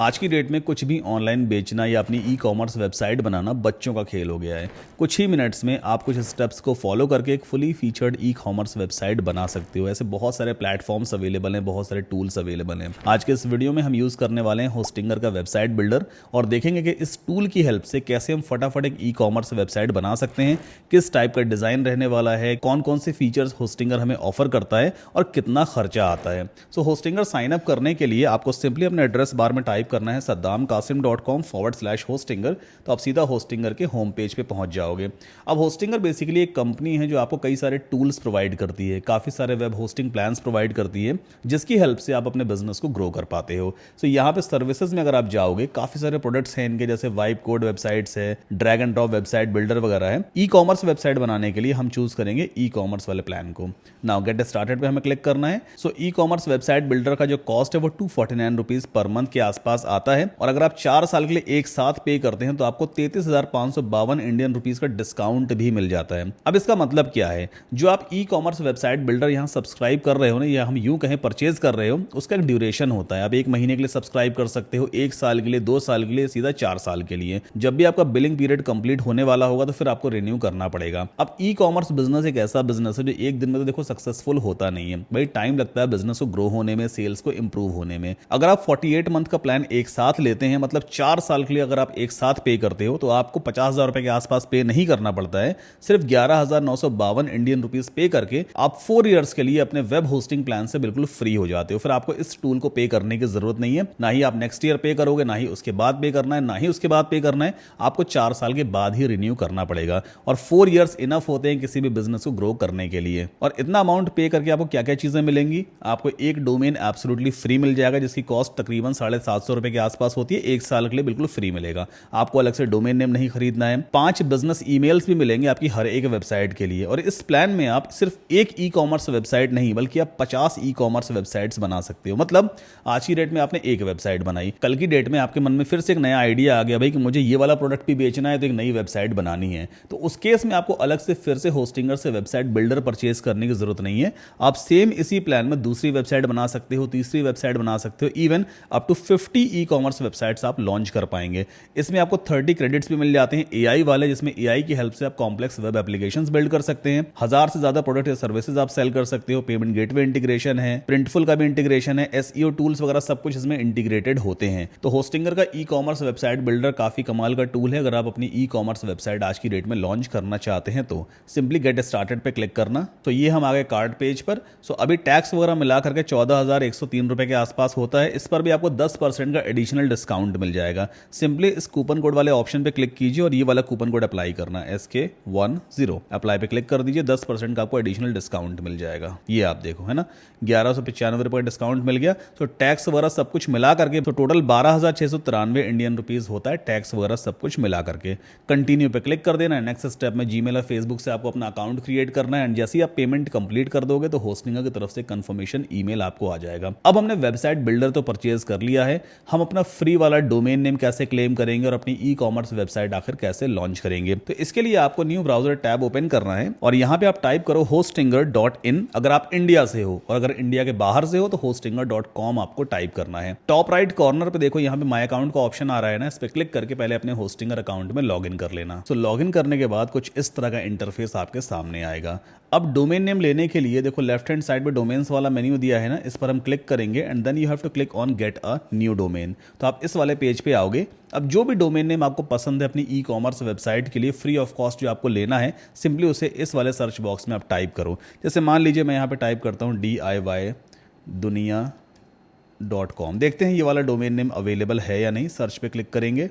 आज की डेट में कुछ भी ऑनलाइन बेचना या अपनी ई कॉमर्स वेबसाइट बनाना बच्चों का खेल हो गया है। कुछ ही मिनट्स में आप कुछ स्टेप्स को फॉलो करके एक fully featured e commerce website बना सकते हो। ऐसे बहुत सारे प्लेटफॉर्म्स अवेलेबल हैं, बहुत सारे टूल्स अवेलेबल हैं। आज के इस वीडियो में हम यूज़ करने वाले हैं होस्टिंगर का वेबसाइट बिल्डर और देखेंगे कि इस टूल की हेल्प से कैसे हम फटाफट एक ई कॉमर्स वेबसाइट बना सकते हैं, किस टाइप का डिज़ाइन रहने वाला है, कौन कौन से फीचर्स होस्टिंगर हमें ऑफर करता है और कितना खर्चा आता है। सो होस्टिंगर साइन अप करने के लिए आपको सिंपली अपने एड्रेस बार में टाइप करना है saddamkasim.com/hostinger। तो आप सीधा होस्टिंगर के होम पेज पे पहुंच जाओगे। अब होस्टिंगर बेसिकली एक कंपनी है जो आपको कई सारे टूल्स प्रोवाइड करती है, काफ़ी सारे वेब होस्टिंग प्लान्स प्रोवाइड करती है, जिसकी हेल्प से आप अपने बिजनेस को ग्रो कर पाते हो। सो यहाँ पे सर्विसेज में अगर आप जाओगे, काफ़ी सारे प्रोडक्ट्स हैं इनके, जैसे वाइब कोड वेबसाइट्स है, drag and drop website builder वगैरह है। ई कॉमर्स वेबसाइट बनाने के लिए हम चूज करेंगे ई कॉमर्स वाले प्लान को। नाउ गेट स्टार्टेड पे हमें क्लिक करना है। सो ई कॉमर्स वेबसाइट बिल्डर का जो कॉस्ट है वो 249 रुपीज पर मंथ के आसपास आता है और अगर आप 4 साल के लिए एक साथ पे करते हैं तो आपको 33,552 इंडियन रुपीज का डिस्काउंट भी मिल जाता है। अब इसका मतलब क्या है, जो आप ई कॉमर्स वेबसाइट बिल्डर यहाँ सब्सक्राइब कर रहे हो ना, या हम यूं कहें परचेज कर रहे हो, उसका एक ड्यूरेशन होता है। आप 1 महीने के लिए सब्सक्राइब कर सकते हो, 1 साल के लिए, 2 साल के लिए, सीधा 4 साल के लिए। जब भी आपका बिलिंग पीरियड कंप्लीट होने वाला होगा तो फिर आपको रिन्यू करना पड़ेगा। अब ई कॉमर्स बिजनेस एक ऐसा बिजनेस है जो एक दिन में तो देखो सक्सेसफुल होता नहीं है, भाई टाइम लगता है बिजनेस को ग्रो होने में, सेल्स को इंप्रूव होने में। अगर आप 48 मंथ का प्लान एक साथ लेते हैं, मतलब 4 साल के लिए अगर आप एक साथ पे करते हो, तो आपको 50,000 रुपए के आसपास पे नहीं करना पड़ता है। सिर्फ 11,952 इंडियन रुपीज पे करके आप 4 इयर्स के लिए अपने वेब होस्टिंग प्लान से बिल्कुल फ्री हो जाते हो। फिर आपको इस टूल को पे करने की जरूरत नहीं है, ना ही आप नेक्स्ट ईयर पे करोगे, ना ही उसके बाद पे करना है, ना ही उसके बाद पे करना है। आपको 4 साल के बाद ही रिन्यू करना पड़ेगा और 4 इयर्स इनफ होते हैं किसी भी बिजनेस को ग्रो करने के लिए। और इतना अमाउंट पे करके आपको क्या क्या चीजें मिलेंगी, आपको एक डोमेन एब्सोल्युटली फ्री मिल जाएगा जिसकी कॉस्ट तकरीबन 750 रुपए के आसपास होती है। 1 साल के लिए बिल्कुल फ्री मिलेगा, आपको अलग से डोमेन नेम नहीं खरीदना है। 5 बिजनेस ईमेल्स भी मिलेंगे आपकी हर एक वेबसाइट के लिए। और इस प्लान में आप सिर्फ एक ई कॉमर्स वेबसाइट नहीं बल्कि आप 50 ई कॉमर्स वेबसाइट्स बना सकते हो। मतलब आज की डेट में आपने एक वेबसाइट बनाई, कल की डेट में आपके मन में फिर से एक नया आइडिया आ गया भाई कि मुझे ये वाला प्रोडक्ट भी बेचना है, तो एक नई वेबसाइट बनानी है, तो उस केस में आपको अलग से फिर से होस्टिंगर से वेबसाइट बिल्डर परचेज करने की जरूरत नहीं है। आप सेम इसी प्लान में दूसरी वेबसाइट बना सकते हो, तीसरी वेबसाइट बना सकते हो, even up to 50 e commerce websites आप लॉन्च कर पाएंगे। इसमें आपको 30 क्रेडिट्स भी मिल जाते हैं एआई वाले, जिसमें एआई की हेल्प से आप कॉम्प्लेक्स वेब एप्लीकेशंस बिल्ड कर सकते हैं। 1000 से ज्यादा प्रोडक्ट या सर्विसेज आप सेल कर सकते हो। पेमेंट गेटवे इंटीग्रेशन है, प्रिंटफुल का भी इंटीग्रेशन है, एसईओ टूल्स वगैरह सब कुछ इसमें इंटीग्रेटेड होते हैं। तो होस्टिंगर का ई कॉमर्स वेबसाइट बिल्डर काफी कमाल का टूल है। अगर आप अपनी ई कॉमर्स वेबसाइट आज की डेट में लॉन्च करना चाहते हैं तो सिंपली गेट स्टार्टेड पे क्लिक करना। तो ये हम आ गए कार्ड पेज पर। सो अभी टैक्स वगैरह मिला करके 14,103 रुपए के आसपास होता है। इस पर भी आपको 10% का एडिशनल डिस्काउंट मिल जाएगा। सिंपली इस कूपन कोड वाले ऑप्शन पे क्लिक कीजिए और ये वाला कूपन कोड अप्लाई करना, SK10 अप्लाई पे क्लिक कर दीजिए। 10% का आपको एडिशनल डिस्काउंट मिल जाएगा। ये आप देखो, है ना, 1195 रुपए का डिस्काउंट मिल गया। तो टैक्स वगैरह सब कुछ मिला करके तो टोटल 12,693 इंडियन रुपीज होता है, टैक्स वगैरह सब कुछ मिला करके। कंटिन्यू पे क्लिक कर देना है। नेक्स्ट स्टेप में जीमेल और फेसबुक से आपको अपना अकाउंट क्रिएट करना है एंड जैसे ही आप पेमेंट कंप्लीट कर दोगे तो होस्टिंगर की तरफ से कंफर्मेशन ईमेल आपको आ जाएगा। अब हमने वेबसाइट बिल्डर तो परचेज कर लिया है, हम अपना फ्री वाला डोमेन नेम कैसे क्लेम करेंगे और अपनी ई कॉमर्स वेबसाइट आखिर कैसे लॉन्च करेंगे। तो इसके लिए आपको न्यू ब्राउजर टैब ओपन करना है और यहां पे आप टाइप करो hostinger.in अगर आप इंडिया से हो, और अगर इंडिया के बाहर से हो तो hostinger.com आपको टाइप करना है। टॉप राइट कॉर्नर पे देखो यहाँ पे माय अकाउंट का ऑप्शन आ रहा है ना, इस पे क्लिक करके पहले अपने होस्टिंगर अकाउंट में लॉग इन कर लेना। तो लॉग इन करने के बाद कुछ इस तरह का इंटरफेस आपके सामने आएगा। अब डोमेन नेम लेने के लिए देखो लेफ्ट हैंड साइड पे डोमेन्स वाला मेन्यू दिया है ना, इस पर हम क्लिक करेंगे and then you have to click on get a new domain. तो आप इस वाले पेज पे आओगे। अब जो भी डोमेन नेम आपको पसंद है अपनी ई कॉमर्स वेबसाइट के लिए फ्री ऑफ कॉस्ट जो आपको लेना है, सिंपली उसे इस वाले सर्च बॉक्स में आप टाइप करो। जैसे मान लीजिए मैं यहाँ पे टाइप करता हूँ DIY दुनिया.com। देखते हैं ये वाला डोमेन नेम अवेलेबल है या नहीं। सर्च पे क्लिक करेंगे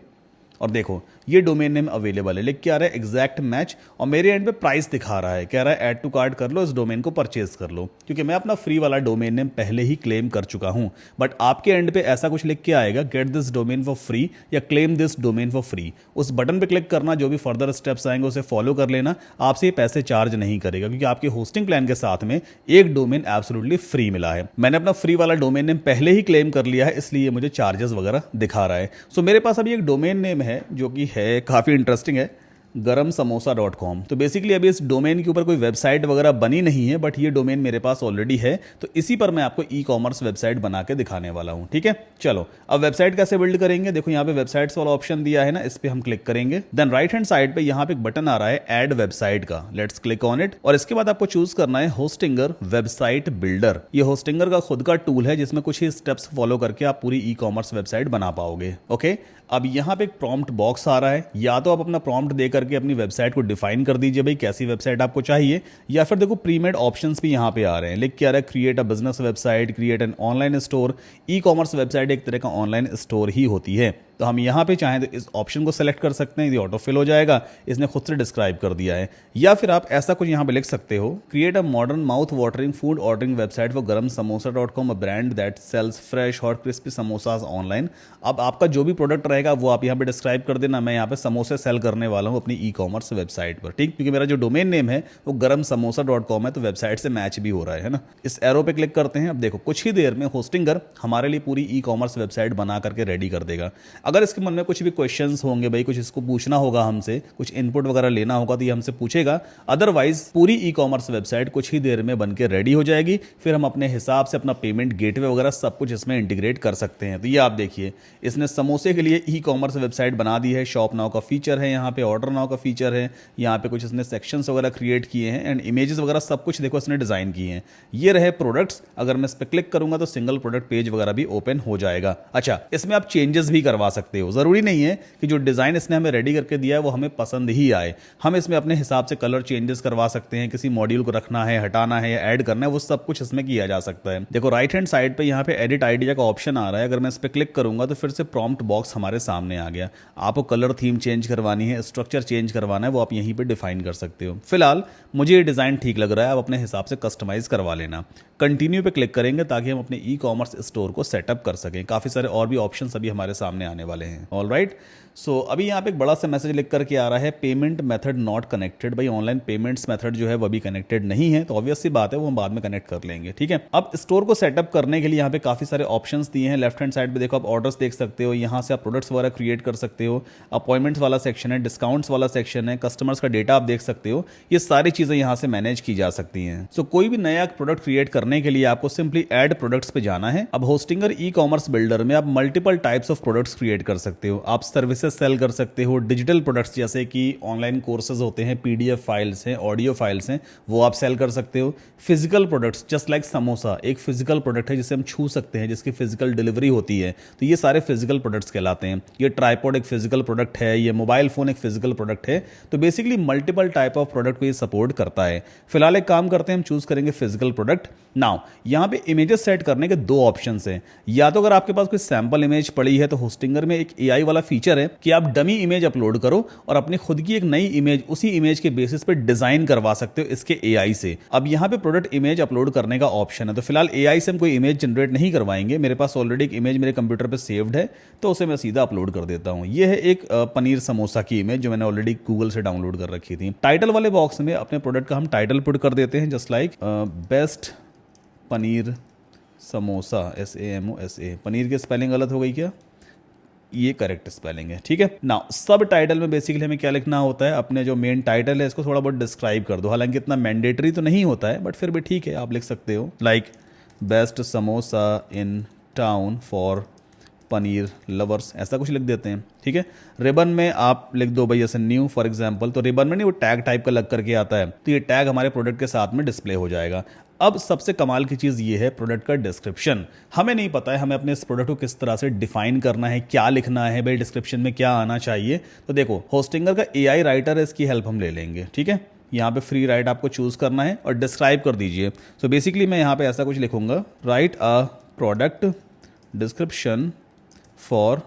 और देखो ये डोमेन नेम अवेलेबल है, लिख के आ रहा है एग्जैक्ट मैच और मेरे एंड पे प्राइस दिखा रहा है, कह रहा है ऐड टू कार्ट कर लो, इस डोमेन को परचेज कर लो, क्योंकि मैं अपना फ्री वाला डोमेन नेम पहले ही क्लेम कर चुका हूं। बट आपके एंड पे ऐसा कुछ लिख के आएगा get this domain for free या claim this domain for free. उस बटन पे क्लिक करना, जो भी फर्दर स्टेप्स आएंगे उसे फॉलो कर लेना। आपसे ये पैसे चार्ज नहीं करेगा क्योंकि आपके होस्टिंग प्लान के साथ में एक डोमेन एब्सोल्युटली फ्री मिला है। मैंने अपना फ्री वाला डोमेन नेम पहले ही क्लेम कर लिया है, इसलिए मुझे चार्जेस वगैरह दिखा रहा है। सो मेरे पास अभी एक डोमेन नेम है जो कि है काफी इंटरेस्टिंग है। garmsamosa.com। तो बेसिकली अभी इस डोमेन के ऊपर कोई वेबसाइट वगैरह बनी नहीं है, बट ये डोमेन मेरे पास ऑलरेडी है, तो इसी पर मैं आपको ई कॉमर्स वेबसाइट बना के दिखाने वाला हूँ। ठीक है, चलो अब वेबसाइट कैसे बिल्ड करेंगे। देखो यहाँ पे वेबसाइट्स वाला ऑप्शन दिया है ना, इस पर हम क्लिक करेंगे। देन राइट हैंड साइड पे यहाँ पे एक बटन आ रहा है ऐड वेबसाइट का, लेट्स क्लिक ऑन इट। और इसके बाद आपको चूज करना है होस्टिंगर वेबसाइट बिल्डर। ये होस्टिंगर का खुद का टूल है जिसमें कुछ ही स्टेप्स फॉलो करके आप पूरी ई कॉमर्स वेबसाइट बना पाओगे। ओके, अब यहाँ पे एक प्रॉम्प्ट बॉक्स आ रहा है, या तो आप अपना प्रॉम्प्ट दे करके अपनी वेबसाइट को डिफाइन कर दीजिए भाई कैसी वेबसाइट आपको चाहिए, या फिर देखो प्रीमेड ऑप्शंस भी यहाँ पे आ रहे हैं। लिख के आ रहा है create a business website, create an online store. E commerce website एक तरह का ऑनलाइन स्टोर ही होती है, तो हम यहाँ पे चाहें तो इस ऑप्शन को सेलेक्ट कर सकते हैं, ये ऑटो फिल हो जाएगा, इसने खुद से डिस्क्राइब कर दिया है। या फिर आप ऐसा कुछ यहाँ पे लिख सकते हो, create a modern mouth watering food ordering website for garmsamosa.com, a brand that sells fresh hot crispy samosas online. अब आपका जो भी प्रोडक्ट रहेगा वो आप यहाँ पे डिस्क्राइब कर देना, मैं यहाँ पे समोसे सेल करने वाला हूँ अपनी ई कॉमर्स वेबसाइट पर। ठीक, क्योंकि मेरा जो डोमेन नेम है वो garmsamosa.com है, तो वेबसाइट से मैच भी हो रहा है ना। इस एरो पे क्लिक करते हैं। अब देखो कुछ ही देर में होस्टिंगर हमारे लिए पूरी ई कॉमर्स वेबसाइट बना करके रेडी कर देगा। अगर इसके मन में कुछ भी क्वेश्चंस होंगे, भाई कुछ इसको पूछना होगा हमसे, कुछ इनपुट वगैरह लेना होगा, तो ये हमसे पूछेगा। अदरवाइज पूरी ई कॉमर्स वेबसाइट कुछ ही देर में बन के रेडी हो जाएगी। फिर हम अपने हिसाब से अपना पेमेंट गेटवे वगैरह सब कुछ इसमें इंटीग्रेट कर सकते हैं। तो ये आप देखिए, इसने समोसे के लिए ई कॉमर्स वेबसाइट बना दी है। शॉप नाउ का फीचर है, यहाँ पे ऑर्डर नाउ का फीचर है, यहाँ पे कुछ इसने सेक्शंस वगैरह क्रिएट किए हैं एंड इमेजेस वगैरह सब कुछ देखो इसने डिजाइन किए हैं। ये रहे प्रोडक्ट्स, अगर मैं इस पर क्लिक करूंगा तो सिंगल प्रोडक्ट पेज वगैरह भी ओपन हो जाएगा। अच्छा, इसमें आप चेंजेस भी करवा सकते हो, जरूरी नहीं है कि जो डिजाइन इसने हमें रेडी करके दिया है वो हमें पसंद ही आए। हम इसमें अपने हिसाब से कलर चेंजेस करवा सकते हैं, किसी मॉड्यूल को रखना है, हटाना है, ऐड करना है, वो सब कुछ इसमें किया जा सकता है। देखो राइट हैंड साइड पे यहाँ पे एडिट आइडिया का ऑप्शन आ रहा है, अगर मैं इस पर क्लिक करूंगा तो फिर से प्रॉम्प्ट बॉक्स हमारे सामने आ गया। आपको कलर थीम चेंज करवानी है, स्ट्रक्चर चेंज करवाना है, वो आप यहीं पे डिफाइन कर सकते हो। फिलहाल मुझे ये डिजाइन ठीक लग रहा है, आप अपने हिसाब से कस्टमाइज करवा लेना। कंटिन्यू पे क्लिक करेंगे ताकि हम अपने ई कॉमर्स स्टोर को सेटअप कर सकें। काफी सारे और भी ऑप्शंस अभी हमारे सामने आने वाले हैं। ऑलराइट, सो अभी यहाँ पे एक बड़ा सा मैसेज लिख करके आ रहा है पेमेंट मेथड नॉट कनेक्टेड। भाई ऑनलाइन पेमेंट्स मेथड जो है वो भी कनेक्टेड नहीं है, तो ऑब्वियस सी बात है वो हम बाद में कनेक्ट कर लेंगे। ठीक है, अब स्टोर को सेटअप करने के लिए यहाँ पे काफी सारे ऑप्शंस दिए हैं। लेफ्ट हैंड साइड पे देखो आप ऑर्डर्स देख सकते हो, यहाँ से आप प्रोडक्ट्स वगैरह क्रिएट कर सकते हो। अपॉइंटमेंट्स वाला सेक्शन है, डिस्काउंट्स वाला सेक्शन है, कस्टमर्स का डेटा आप देख सकते हो। ये सारी चीजें यहाँ से मैनेज की जा सकती हैं। सो कोई भी नया प्रोडक्ट क्रिएट करने के लिए आपको सिंपली ऐड प्रोडक्ट्स पे जाना है। अब होस्टिंगर ई कॉमर्स बिल्डर में आप multiple types of products create कर सकते हो। आप सर्विसेज सेल कर सकते हो, डिजिटल प्रोडक्ट्स जैसे कि ऑनलाइन कोर्सेज होते हैं, पीडीएफ फाइल्स हैं, ऑडियो फाइल्स हैं, वो आप सेल कर सकते हो। Physical products just like samosa एक फिजिकल प्रोडक्ट है जिसे हम छू सकते हैं, जिसकी फिजिकल डिलीवरी होती है, तो ये सारे फिजिकल प्रोडक्ट्स कहलाते हैं। ये ट्राइपॉड एक फिजिकल प्रोडक्ट है, ये मोबाइल फोन एक फिजिकल प्रोडक्ट है। तो basically multiple type of product को ये सपोर्ट करता है। फिलहाल एक काम करते हैं, हम चूज करेंगे फिजिकल प्रोडक्ट। नाउ यहाँ पे इमेजेस सेट करने के दो ऑप्शंस हैं। या तो अगर आपके पास कोई सैंपल इमेज पड़ी है तो होस्टिंगर में एक एआई वाला फीचर है कि आप डमी इमेज अपलोड करो और अपनी खुद की एक नई इमेज उसी इमेज के बेसिस पे डिजाइन करवा सकते हो इसके एआई से। अब यहाँ पे प्रोडक्ट इमेज अपलोड करने का ऑप्शन है, तो फिलहाल एआई से हम कोई इमेज जनरेट नहीं करवाएंगे। मेरे पास ऑलरेडी एक इमेज मेरे कंप्यूटर पे सेव्ड है, तो उसे मैं सीधा अपलोड कर देता हूँ। ये है एक पनीर समोसा की इमेज जो मैंने ऑलरेडी गूगल से डाउनलोड कर रखी थी। टाइटल वाले बॉक्स में अपने प्रोडक्ट का हम टाइटल पुट कर देते हैं, just like best paneer samosa, SAMOSA। Paneer की स्पेलिंग गलत हो गई क्या? ये करेक्ट स्पेलिंग है। ठीक है ना। सब टाइटल में बेसिकली हमें क्या लिखना होता है, अपने जो मेन टाइटल है इसको थोड़ा बहुत डिस्क्राइब कर दो। हालांकि इतना मैंडेटरी तो नहीं होता है, बट फिर भी ठीक है, आप लिख सकते हो like best samosa in town for paneer lovers, ऐसा कुछ लिख देते हैं। ठीक है, रिबन में आप लिख दो भाई जैसे न्यू फॉर एग्जांपल, तो रिबन में नहीं वो टैग टाइप का लग करके आता है, तो ये टैग हमारे प्रोडक्ट के साथ में डिस्प्ले हो जाएगा। अब सबसे कमाल की चीज़ ये है प्रोडक्ट का डिस्क्रिप्शन। हमें नहीं पता है हमें अपने इस प्रोडक्ट को किस तरह से डिफाइन करना है, क्या लिखना है भाई, डिस्क्रिप्शन में क्या आना चाहिए। तो देखो होस्टिंगर का एआई राइटर है, इसकी हेल्प हम ले लेंगे। ठीक है, यहाँ पे फ्री राइट आपको चूज करना है और डिस्क्राइब कर दीजिए। सो बेसिकली मैं यहाँ पे ऐसा कुछ लिखूंगा, right a product description for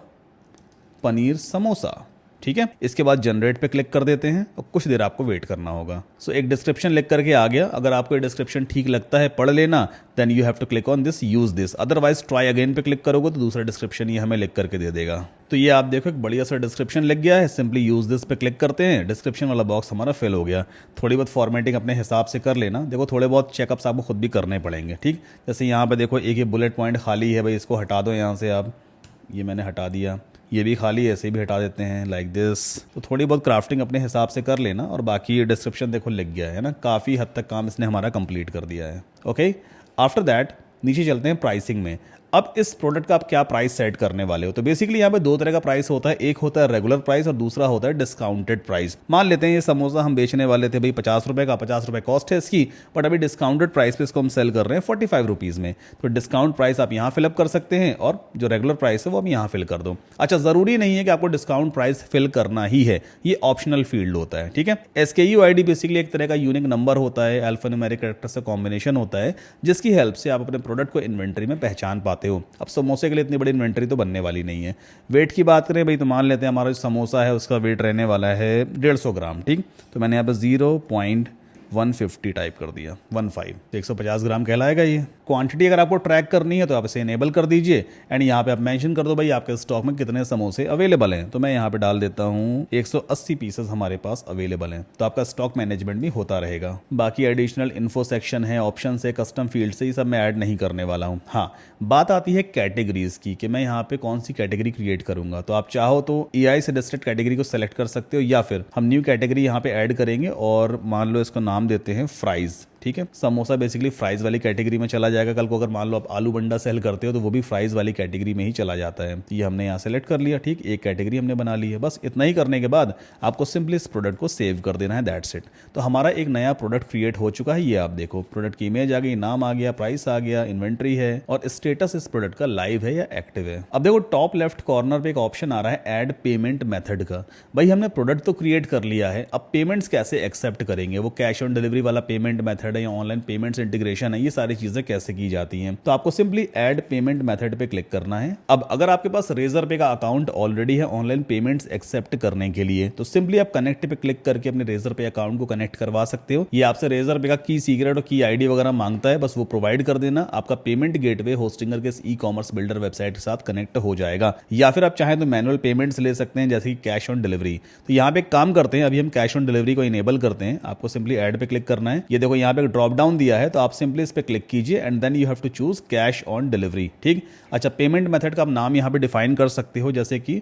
paneer samosa. ठीक है, इसके बाद जनरेट पे क्लिक कर देते हैं और कुछ देर आपको वेट करना होगा। सो एक डिस्क्रिप्शन लिख करके आ गया। अगर आपको ये डिस्क्रिप्शन ठीक लगता है पढ़ लेना, then you have to click on this use this. Otherwise try again पे क्लिक करोगे तो दूसरा डिस्क्रिप्शन ये हमें लिख करके दे देगा। तो ये आप देखो एक बढ़िया सा डिस्क्रिप्शन लिख गया है। सिंपली यूज दिस पे क्लिक करते हैं, डिस्क्रिप्शन वाला बॉक्स हमारा फिल हो गया। थोड़ी बहुत फॉर्मेटिंग अपने हिसाब से कर लेना। देखो थोड़े बहुत चेकअप्स आपको खुद भी करने पड़ेंगे। ठीक, जैसे यहाँ पे देखो एक ये बुलेट पॉइंट खाली है भाई, इसको हटा दो यहाँ से आप, ये मैंने हटा दिया। ये भी खाली ऐसे भी हटा देते हैं लाइक दिस। तो थोड़ी बहुत क्राफ्टिंग अपने हिसाब से कर लेना और बाकी डिस्क्रिप्शन देखो लिख गया है ना, काफ़ी हद तक काम इसने हमारा कंप्लीट कर दिया है। ओके, आफ्टर दैट नीचे चलते हैं प्राइसिंग में। अब इस प्रोडक्ट का आप क्या प्राइस सेट करने वाले हो? तो बेसिकली यहाँ पे दो तरह का प्राइस होता है, एक होता है रेगुलर प्राइस और दूसरा होता है डिस्काउंटेड प्राइस। मान लेते हैं ये समोसा हम बेचने वाले थे भाई 50 रुपए का, 50 रुपए कॉस्ट है इसकी, बट अभी डिस्काउंटेड प्राइस पे इसको हम सेल कर रहे हैं 45 रुपीज़ में। तो डिस्काउंट प्राइस आप यहाँ फिलअप कर सकते हैं और जो रेगुलर प्राइस है वो आप यहाँ फिल कर दो। अच्छा, जरूरी नहीं है कि आपको डिस्काउंट प्राइस फिल करना ही है, ये ऑप्शनल फील्ड होता है। ठीक है, SKU ID बेसिकली एक तरह का यूनिक नंबर होता है, अल्फान्यूमेरिक कैरेक्टर से कॉम्बिनेशन होता है, जिसकी हेल्प से आप अपने प्रोडक्ट को इन्वेंट्री में पहचान पाते हो। अब समोसे के लिए इतनी बड़ी इन्वेंट्री तो बनने वाली नहीं है। वेट की बात करें भाई, तो मान लेते हैं हमारा जो समोसा है उसका वेट रहने वाला है 150 ग्राम। ठीक, तो मैंने यहाँ पर 0.150 टाइप कर दिया, 15, तो 150 ग्राम कहलाएगा ये। क्वांटिटी अगर आपको ट्रैक करनी है तो आप इसे इनेबल कर दीजिए एंड यहाँ पे आप मेंशन कर दो भाई आपके स्टॉक में कितने समोसे अवेलेबल हैं। तो मैं यहाँ पे डाल देता हूँ 180 पीसेस हमारे पास अवेलेबल हैं, तो आपका स्टॉक मैनेजमेंट भी होता रहेगा। बाकी एडिशनल इन्फो सेक्शन है, ऑप्शन है, कस्टम फील्ड से, ये सब मैं ऐड नहीं करने वाला हूँ। हाँ, बात आती है कैटेगरीज की कि मैं यहाँ पे कौन सी कैटेगरी क्रिएट करूंगा। तो आप चाहो तो EI से लिस्टेड कैटेगरी को सेलेक्ट कर सकते हो या फिर हम न्यू कैटेगरी यहाँ पे ऐड करेंगे और मान लो इसको नाम देते हैं फ्राइज। ठीक है, समोसा बेसिकली फ्राइज वाली कैटेगरी में चला जाएगा। कल को अगर मान लो आप आलू बंडा सेल करते हो तो वो भी फ्राइज वाली कैटेगरी में ही चला जाता है। तो ये हमने यहाँ सेलेक्ट कर लिया। ठीक, एक कैटेगरी हमने बना ली है। बस इतना ही करने के बाद आपको सिंपली इस प्रोडक्ट को सेव कर देना है, दैट्स इट। तो हमारा एक नया प्रोडक्ट क्रिएट हो चुका है। ये आप देखो, प्रोडक्ट की इमेज आ गई, नाम आ गया, प्राइस आ गया, इन्वेंट्री है और स्टेटस इस प्रोडक्ट का लाइव है या एक्टिव है। अब देखो टॉप लेफ्ट कॉर्नर पे एक ऑप्शन आ रहा है ऐड पेमेंट मेथड का। भाई हमने प्रोडक्ट तो क्रिएट कर लिया है, अब पेमेंट्स कैसे एक्सेप्ट करेंगे? वो कैश ऑन डिलीवरी वाला पेमेंट मेथड है या ऑनलाइन पेमेंट इंटीग्रेशन है, ये सारी चीजें कैसे की जाती हैं? तो आपको सिंपली ऐड पेमेंट मेथड पे क्लिक करना है। अब अगर आपके पास रेजर पे का अकाउंट ऑलरेडी है ऑनलाइन पेमेंट्स एक्सेप्ट करने के लिए, तो सिंपली आप कनेक्ट पे क्लिक करके अपने रेजर पे अकाउंट को कनेक्ट करवा सकते हो। ये आपसे रेजर पे का की सीक्रेट और की आईडी वगैरह मांगता है, बस वो प्रोवाइड कर देना। आपका पेमेंट गेटवे होस्टिंगर के ई-कॉमर्स बिल्डर वेबसाइट के साथ कनेक्ट हो जाएगा। या फिर आप चाहें तो मैनुअल पेमेंट्स ले सकते हैं, जैसे कि कैश ऑन डिलीवरी। तो यहाँ पे एक काम करते हैं, अभी हम कैश ऑन डिलीवरी को इनेबल करते हैं। आपको सिंपली ऐड पे क्लिक करना है। ये देखो यहाँ पे एक ड्रॉप डाउन दिया है, तो आप सिंपली इस पे क्लिक कीजिए and then you have to choose cash on delivery. ठीक, अच्छा, पेमेंट मेथड का आप नाम यहाँ पे डिफाइन कर सकते हो, जैसे कि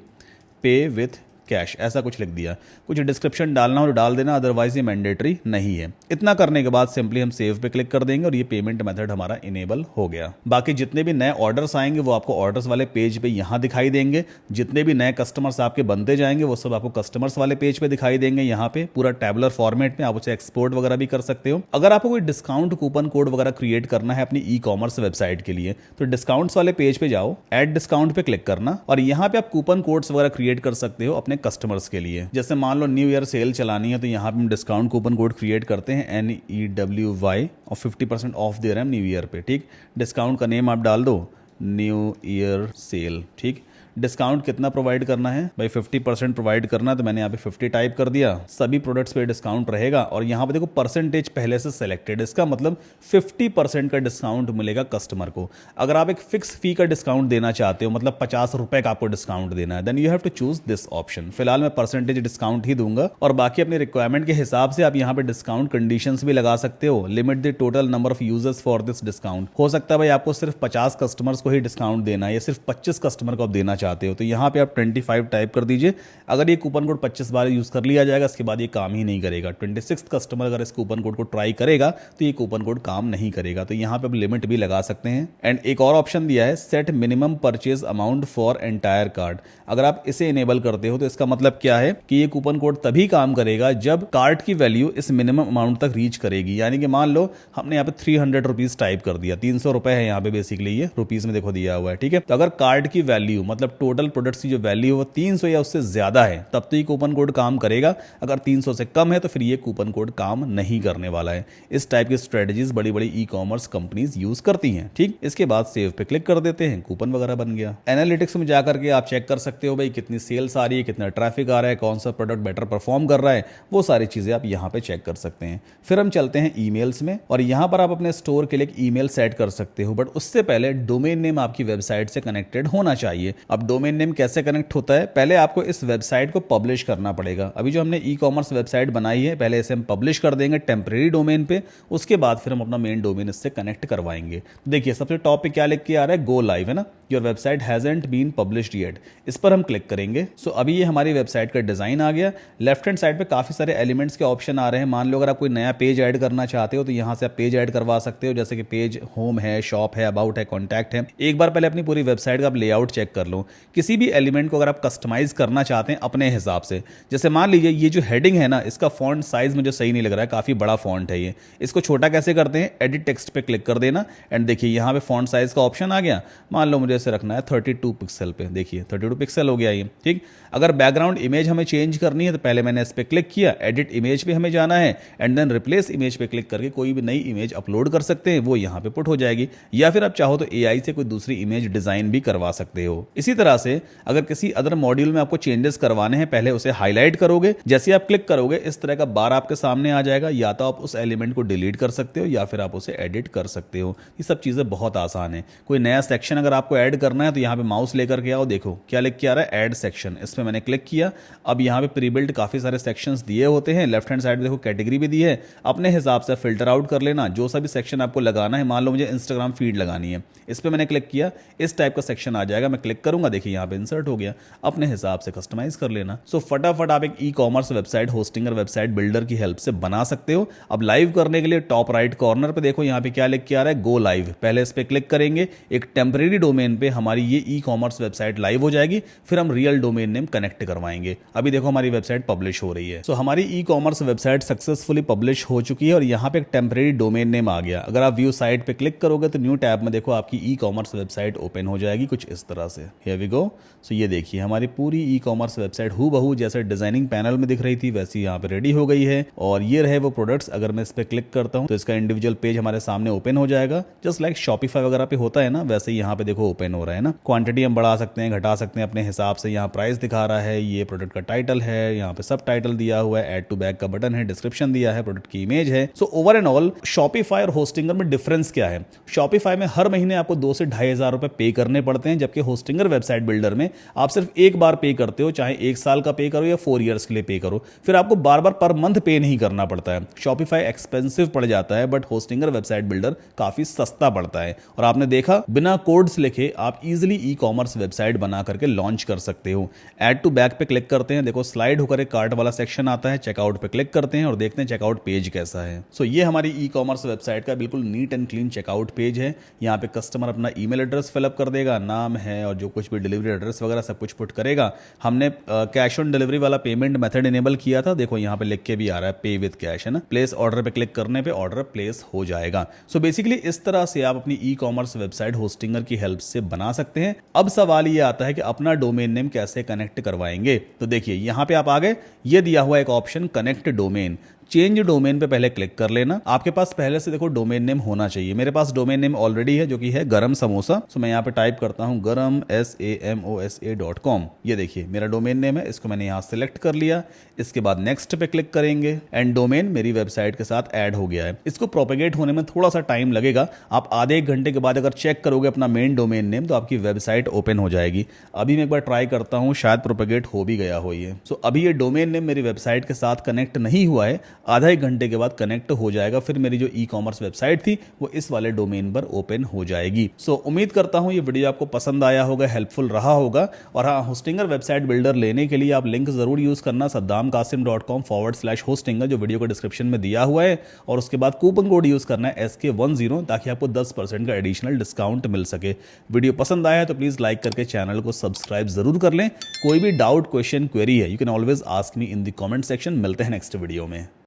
पे विथ कैश, ऐसा कुछ लिख दिया। कुछ डिस्क्रिप्शन डालना हो तो डाल देना, अदरवाइज ये मैंडेटरी नहीं है। इतना करने के बाद सिंपली हम सेव पे क्लिक कर देंगे और ये पेमेंट मेथड हमारा इनेबल हो गया। बाकी जितने भी नए ऑर्डर्स आएंगे वो आपको ऑर्डर्स वाले पेज पे यहाँ दिखाई देंगे। जितने भी नए कस्टमर्स आपके बनते जाएंगे वो सब आपको कस्टमर्स वाले पेज पे दिखाई देंगे। यहाँ पे पूरा टैबुलर फॉर्मेट में आप उसे एक्सपोर्ट वगैरह भी कर सकते हो। अगर आपको कोई डिस्काउंट कूपन कोड वगैरह क्रिएट करना है अपनी ई-कॉमर्स वेबसाइट के लिए, तो डिस्काउंट्स वाले पेज पे जाओ, ऐड डिस्काउंट पे क्लिक करना और यहाँ पे आप कूपन कोड्स वगैरह क्रिएट कर सकते हो अपने कस्टमर्स के लिए। जैसे मान लो न्यू ईयर सेल चलानी है, तो यहाँ पे हम डिस्काउंट कूपन कोड क्रिएट करते हैं NEWY और 50% ऑफ दे रहे हैं न्यू ईयर पे। ठीक, डिस्काउंट का नेम आप डाल दो, न्यू ईयर सेल। ठीक, डिस्काउंट कितना प्रोवाइड करना है भाई? 50% प्रोवाइड करना है, तो मैंने यहाँ पे 50 टाइप कर दिया। सभी प्रोडक्ट्स पे डिस्काउंट रहेगा और यहाँ पे देखो परसेंटेज पहले से सिलेक्टेड, इसका मतलब 50% का डिस्काउंट मिलेगा कस्टमर को। अगर आप एक फिक्स फी का डिस्काउंट देना चाहते हो, मतलब 50 रुपए का आपको डिस्काउंट देना है, then you have to choose this option. फिलहाल मैं परसेंटेज डिस्काउंट ही दूंगा और बाकी अपने रिक्वायरमेंट के हिसाब से आप यहाँ पे डिस्काउंट कंडीशंस भी लगा सकते हो। Limit the total number of users for this discount. हो सकता है भाई आपको सिर्फ 50 कस्टमर्स को ही डिस्काउंट देना है या सिर्फ 25 कस्टमर को आप देना चाहते हो, तो यहाँ पे आप 25 टाइप कर दीजिए। अगर ये कूपन कोड 25 बार यूज कर लिया जाएगा, इसके बाद ये काम ही नहीं करेगा। 26th कस्टमर अगर इस कूपन कोड को ट्राई करेगा तो ये कूपन कोड काम नहीं करेगा। तो यहाँ पे आप लिमिट भी लगा सकते हैं। एंड एक और ऑप्शन दिया है, set minimum purchase amount for entire card. अगर आप इसे इनेबल करते हो तो इसका मतलब क्या है कि ये कूपन कोड तभी काम करेगा जब कार्ड की वैल्यू इस मिनिमम अमाउंट तक रीच करेगी। यानी कि मान लो हमने यहाँ पे 300 रुपीज टाइप कर दिया, 300 रुपए है यहाँ पे बेसिकली, ये रुपीज में देखो दिया हुआ है। ठीक है, तो अगर कार्ड की वैल्यू मतलब टोटल प्रोडक्ट्स की जो वैल्यू है वो 300 या उससे ज्यादा है, तब तो ये कूपन कोड काम करेगा। अगर 300 से कम है तो फिर ये कूपन कोड काम नहीं करने वाला है। इस टाइप की स्ट्रेटजीज बड़ी बड़ी ई-कॉमर्स कंपनीज यूज करती हैं। ठीक, इसके बाद सेव पे क्लिक कर देते हैं, कूपन वगैरह बन गया। एनालिटिक्स में जाकर के आप चेक कर सकते हो भाई कितनी सेल्स आ रही है, कितना ट्रैफिक आ रहा है, कौन सा प्रोडक्ट बेटर परफॉर्म कर रहा है, वो सारी चीजें आप यहाँ पे चेक कर सकते हैं। फिर हम चलते हैं ईमेल्स में और यहाँ पर आप अपने स्टोर के लिए एक ईमेल सेट कर सकते हो, बट उससे पहले डोमेन नेम आपकी वेबसाइट से कनेक्टेड होना चाहिए। अब अब डोमेन नेम कैसे कनेक्ट होता है, पहले आपको इस वेबसाइट को पब्लिश करना पड़ेगा। अभी जो हमने ई कॉमर्स वेबसाइट बनाई है, पहले इसे हम पब्लिश कर देंगे टेम्परेरी डोमेन पे, उसके बाद फिर हम अपना मेन डोमेन इससे कनेक्ट करवाएंगे। देखिए सबसे टॉप पे क्या लिख के आ रहा है, गो लाइव, है ना, your website hasn't been published yet. इस पर हम क्लिक करेंगे। सो अभी ये हमारी वेबसाइट का डिज़ाइन आ गया। लेफ्ट हैंड साइड पे काफ़ी सारे एलिमेंट्स के ऑप्शन आ रहे हैं। मान लो अगर आप कोई नया पेज ऐड करना चाहते हो तो यहाँ से आप पेज ऐड करवा सकते हो, जैसे कि पेज होम है, शॉप है, अबाउट है, कॉन्टैक्ट है। एक बार पहले अपनी पूरी वेबसाइट का आप लेआउट चेक कर लो। किसी भी एलिमेंट को अगर आप कस्टमाइज करना चाहते हैं अपने हिसाब से, जैसे मान लीजिए ये जो हेडिंग है ना, इसका फॉन्ट साइज मुझे सही नहीं लग रहा है, काफ़ी बड़ा फॉन्ट है ये। इसको छोटा कैसे करते हैं, एडिट टेक्स्ट पे क्लिक कर देना एंड देखिए यहाँ पे फॉन्ट साइज का ऑप्शन आ गया। मान लो मुझे इसे रखना है 32 पिक्सल पे, देखिए 32 पिक्सल हो गया ये, ठीक। अगर बैकग्राउंड इमेज हमें चेंज करनी है तो पहले मैंने इस पर क्लिक किया, एडिट इमेज पे हमें जाना है एंड देन रिप्लेस इमेज पे क्लिक करके कोई भी नई इमेज अपलोड कर सकते हैं, वो यहाँ पे पुट हो जाएगी। या फिर आप चाहो तो एआई से कोई दूसरी इमेज डिजाइन भी करवा सकते हो। इसी तरह से अगर किसी अदर मॉड्यूल में आपको चेंजेस करवाने हैं, पहले उसे हाईलाइट करोगे, जैसे आप क्लिक करोगे इस तरह का बार आपके सामने आ जाएगा। या तो आप उस एलिमेंट को डिलीट कर सकते हो या फिर आप उसे एडिट कर सकते हो। ये सब चीज़ें बहुत आसान है। कोई नया सेक्शन अगर आपको ऐड करना है तो यहाँ पे माउस लेकर के आओ, देखो क्या लिख के आ रहा है, ऐड सेक्शन। इस पर मैंने क्लिक किया। अब यहाँ पे प्रीबिल्ट काफ़ी सारे सेक्शंस दिए होते हैं। लेफ्ट हैंड साइड देखो कैटेगरी भी दी है, अपने हिसाब से फिल्टर आउट कर लेना जो सा भी सेक्शन आपको लगाना है। मान लो मुझे इंस्टाग्राम फीड लगानी है, इस पर मैंने क्लिक किया, इस टाइप का सेक्शन आ जाएगा। मैं क्लिक करूंगा, देखिए यहाँ पे इंसर्ट हो गया। अपने हिसाब से कस्टमाइज कर लेना। सो फटाफट आप एक e commerce website Hostinger website builder की हेल्प से बना सकते हो। अब लाइव करने के लिए टॉप राइट कॉर्नर पे देखो यहाँ पे क्या लिख के आ रहा है, गो लाइव। पहले इस पर क्लिक करेंगे, एक टेम्परेरी डोमेन पे हमारी ये ई कॉमर्स वेबसाइट लाइव हो जाएगी। फिर हम रियल डोमेन नेम कनेक्ट करवाएंगे। अभी देखो हमारी वेबसाइट पब्लिश हो रही है। सो हमारी e commerce website successfully publish हो चुकी है और यहाँ पे एक टेम्परेरी डोमेन नेम आ गया। अगर आप व्यू साइट पे क्लिक करोगे तो न्यू टैब में देखो आपकी ई कॉमर्स वेबसाइट ओपन हो जाएगी कुछ इस तरह से। Here we go. सो ये देखिए हमारी पूरी ई कॉमर्स वेबसाइट हूबहू जैसे डिजाइनिंग पैनल में दिख रही थी वैसी यहाँ पे रेडी हो गई है। और ये रहे वो प्रोडक्ट्स। अगर मैं इस पर क्लिक करता हूँ तो इसका इंडिविजुअल पेज हमारे सामने ओपन हो जाएगा। जस्ट लाइक शॉपिफाई वगैरह पे होता है ना, वैसे ही यहाँ पे देखो ओपन हो रहा है ना। क्वांटिटी हम बढ़ा सकते हैं, घटा सकते हैं अपने हिसाब से। यहाँ प्राइस दिखा रहा है, ये प्रोडक्ट का टाइटल है, यहाँ पे सब टाइटल दिया हुआ है, ऐड टू बैग का बटन है, डिस्क्रिप्शन दिया है, प्रोडक्ट की इमेज है। So over and all Shopify और होस्टिंगर में डिफरेंस क्या है? शॉपिफाई में हर महीने आपको 2 से 2,500 रुपए पे करने पड़ते हैं, जबकि होस्टिंगर वेबसाइट बिल्डर में आप सिर्फ एक बार पे करते हो, चाहे 1 साल का पे करो या 4 ईयर्स के लिए पे करो। फिर आपको बार बार पर मंथ पे नहीं करना पड़ता है। शॉपिफाई एक्सपेंसिव पड़ जाता है बट होस्टिंगर वेबसाइट बिल्डर काफी सस्ता पड़ता है। और आपने देखा बिना कोड्स लिखे आप इजिली ई कॉमर्स वेबसाइट बना करके लॉन्च कर सकते हो। ऐड टू बैग पे क्लिक करते हैं, देखो स्लाइड होकर एक कार्ट वाला सेक्शन आता है। चेकआउट पे क्लिक करते हैं और देखते हैं चेकआउट पेज कैसा है। सो ये हमारी ई कॉमर्स वेबसाइट का बिल्कुल neat and clean checkout page है। यहाँ पे कस्टमर अपना ईमेल एड्रेस फिलअप कर देगा, नाम है और जो कुछ भी डिलीवरी एड्रेस वगैरह सब कुछ पुट करेगा। हमने कैश ऑन डिलीवरी वाला पेमेंट मेथड इनेबल किया था, देखो यहाँ पे लिख के भी आ रहा है पे विद कैश, है ना। प्लेस ऑर्डर पे क्लिक करने पे ऑर्डर प्लेस हो जाएगा। सो बेसिकली इस तरह से आप अपनी ई कॉमर्स वेबसाइट होस्टिंगर की हेल्प से बना सकते हैं। अब सवाल ये आता है कि अपना डोमेन नेम कैसे कनेक्ट करवाएंगे। तो देखिए यहाँ पे आप आ गए, ये दिया हुआ एक option connect domain. Change domain पे पहले क्लिक कर लेना। आपके पास पहले से देखो डोमेन नेम होना चाहिए। मेरे पास डोमेन नेम ऑलरेडी है जो कि है गरम समोसा। सो मैं यहाँ पे टाइप करता हूँ गरम SAMOSA.com। ये देखिए मेरा डोमेन नेम है, इसको मैंने यहाँ सेलेक्ट कर लिया। इसके बाद नेक्स्ट पे क्लिक करेंगे एंड डोमेन मेरी वेबसाइट के साथ ऐड हो गया है। इसको प्रोपेगेट होने में थोड़ा सा टाइम लगेगा। आप आधे 1 घंटे के बाद अगर चेक करोगे अपना मेन डोमेन नेम तो आपकी वेबसाइट ओपन हो जाएगी। अभी मैं एक बार ट्राई करता हूँ, शायद प्रोपेगेट हो भी गया हो ये। सो अभी ये डोमेन नेम मेरी वेबसाइट के साथ कनेक्ट नहीं हुआ है, आधा 1 घंटे के बाद कनेक्ट हो जाएगा। फिर मेरी जो ई कॉमर्स वेबसाइट थी वो इस वाले डोमेन पर ओपन हो जाएगी। सो उम्मीद करता हूं ये वीडियो आपको पसंद आया होगा, हेल्पफुल रहा होगा। और हाँ, होस्टिंगर वेबसाइट बिल्डर लेने के लिए आप लिंक जरूर यूज करना saddamkasim.com/hostinger जो वीडियो को डिस्क्रिप्शन में दिया हुआ है। और उसके बाद कूपन कोड यूज करना है SK10 ताकि आपको 10% का एडिशनल डिस्काउंट मिल सके। वीडियो पसंद आया तो प्लीज लाइक करके चैनल को सब्सक्राइब जरूर कर लें। कोई भी डाउट, क्वेश्चन, क्वेरी है, you can always ask me in the comment section. मिलते हैं नेक्स्ट वीडियो में।